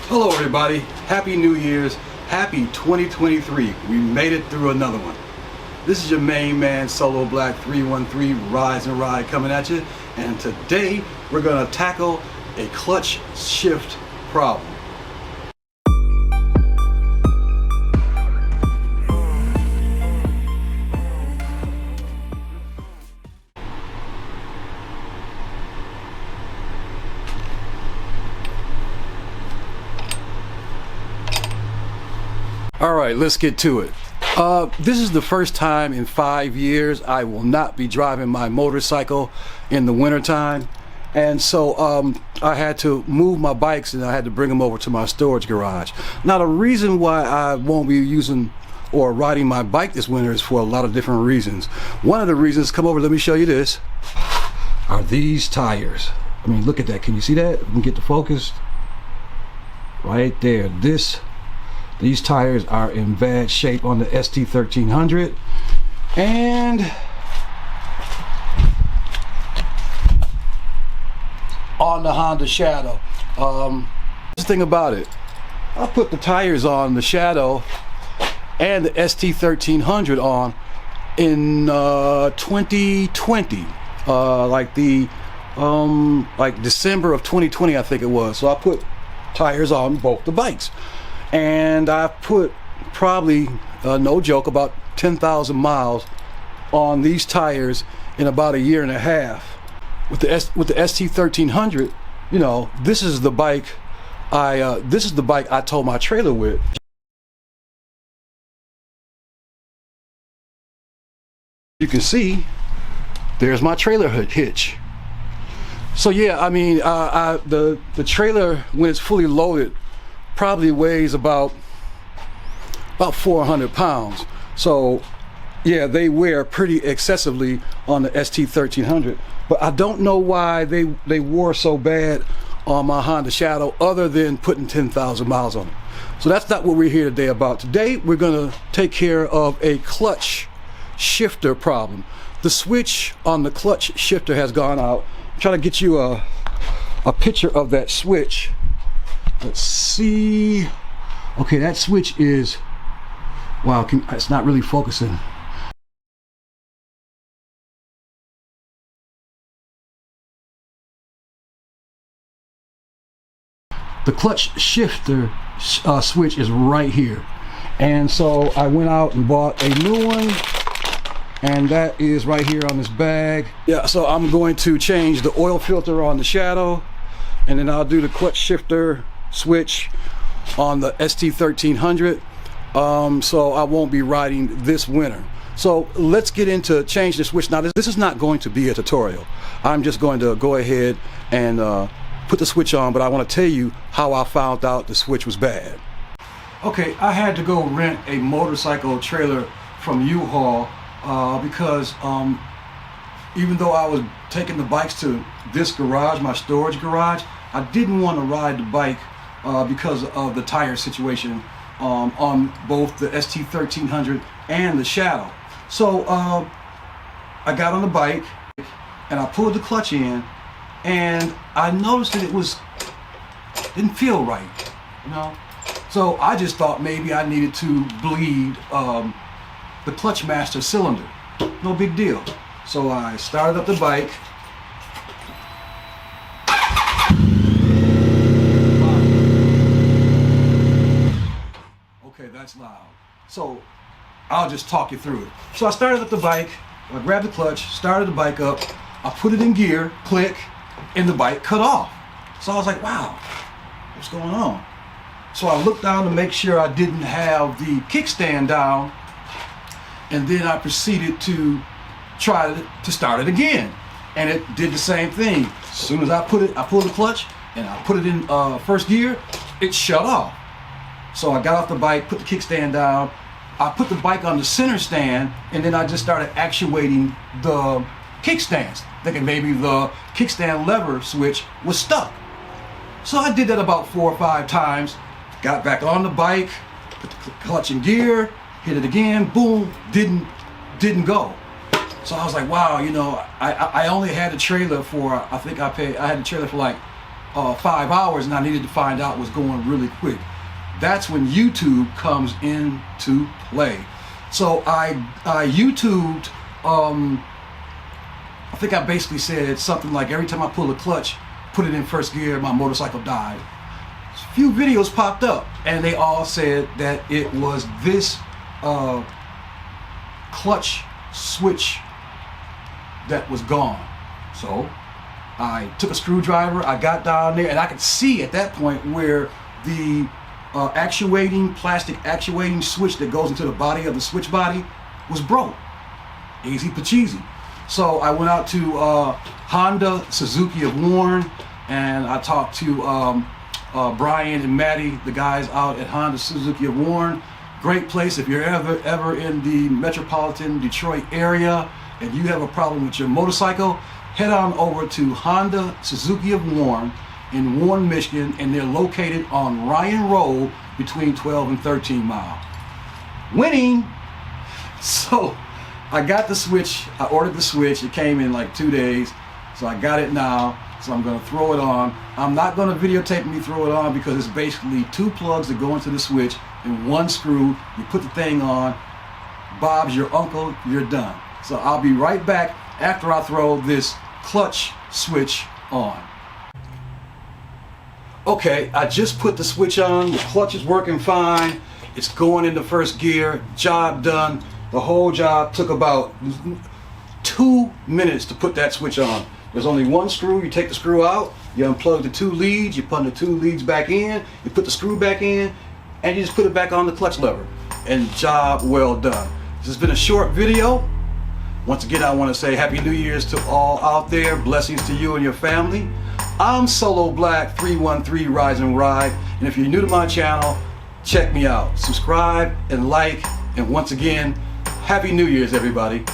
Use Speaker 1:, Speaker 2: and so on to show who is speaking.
Speaker 1: Hello everybody, Happy New Year's, Happy 2023. We made it through another one. This is your main man, Solo Black 313, Rise and Ride coming at you. And today we're gonna tackle a clutch shift problem. Alright, let's get to it. This is the first time in 5 years I will not be driving my motorcycle in the wintertime. And so I had to move my bikes and I had to bring them over to my storage garage. Now the reason why I won't be using or riding my bike this winter is for a lot of different reasons. One of the reasons, come over, let me show you this, are these tires. I mean, look at that. Can you see that? We can get the focus right there. These tires are in bad shape on the ST1300 and on the Honda Shadow. The thing about it, I put the tires on the Shadow and the ST1300 on in 2020, like December of 2020, I think it was. So I put tires on both the bikes. And I put probably, no joke, about 10,000 miles on these tires in about a year and a half. With the ST1300, you know, this is the bike I towed my trailer with. You can see there's my trailer hitch. So yeah, I mean, the trailer, when it's fully loaded, probably weighs about 400 pounds. So yeah, they wear pretty excessively on the ST1300, but I don't know why they wore so bad on my Honda Shadow other than putting 10,000 miles on it. So that's not what we're here today about. Today we're gonna take care of a clutch shifter problem. The switch on the clutch shifter has gone out. I'm trying to get you a picture of that switch. Let's see. Okay, that switch is, wow, it's not really focusing. The clutch shifter switch is right here. And so I went out and bought a new one, and that is right here on this bag. Yeah, so I'm going to change the oil filter on the Shadow, and then I'll do the clutch shifter switch on the ST1300, so I won't be riding this winter. So let's get into change the switch. Now this is not going to be a tutorial. I'm just going to go ahead and put the switch on, but I want to tell you how I found out the switch was bad. Okay, I had to go rent a motorcycle trailer from U-Haul because even though I was taking the bikes to this garage, my storage garage, I didn't want to ride the bike because of the tire situation on both the ST1300 and the Shadow. So I got on the bike and I pulled the clutch in, and I noticed that it didn't feel right, you know. So I just thought maybe I needed to bleed the clutch master cylinder. No big deal. So I started up the bike. That's loud. So I'll just talk you through it. So I started up the bike, I grabbed the clutch, started the bike up, I put it in gear, click, and the bike cut off. So I was like, wow, what's going on? So I looked down to make sure I didn't have the kickstand down, and then I proceeded to try to start it again. And it did the same thing. As soon as I pulled the clutch and I put it in first gear, it shut off. So I got off the bike, put the kickstand down, I put the bike on the center stand, and then I just started actuating the kickstands, thinking maybe the kickstand lever switch was stuck. So I did that about 4 or 5 times, got back on the bike, put the clutch in gear, hit it again, boom, didn't go. So I was like, wow, you know, I only had the trailer for, I had the trailer for like 5 hours and I needed to find out what's going really quick. That's when YouTube comes into play. So I YouTubed, I think I basically said something like, every time I pull the clutch, put it in first gear, my motorcycle died. A few videos popped up and they all said that it was this clutch switch that was gone. So I took a screwdriver, I got down there, and I could see at that point where the plastic actuating switch that goes into the body of the switch body was broke. Easy peasy. So I went out to Honda Suzuki of Warren, and I talked to Brian and Maddie, the guys out at Honda Suzuki of Warren. Great place if you're ever in the metropolitan Detroit area and you have a problem with your motorcycle, head on over to Honda Suzuki of Warren in Warren, Michigan, and they're located on Ryan Road between 12 and 13 Mile. Winning! So I got the switch, I ordered the switch, it came in like 2 days, so I got it now, so I'm going to throw it on. I'm not going to videotape me throw it on because it's basically 2 plugs that go into the switch and 1 screw. You put the thing on, Bob's your uncle, you're done. So I'll be right back after I throw this clutch switch on. Okay, I just put the switch on, the clutch is working fine, it's going into first gear, job done. The whole job took about 2 minutes to put that switch on. There's only 1 screw, you take the screw out, you unplug the 2 leads, you put the 2 leads back in, you put the screw back in, and you just put it back on the clutch lever. And job well done. This has been a short video. Once again, I want to say Happy New Year's to all out there. Blessings to you and your family. I'm Solo Black 313 Rise and Ride, and if you're new to my channel, check me out. Subscribe and like, and once again, Happy New Year's, everybody.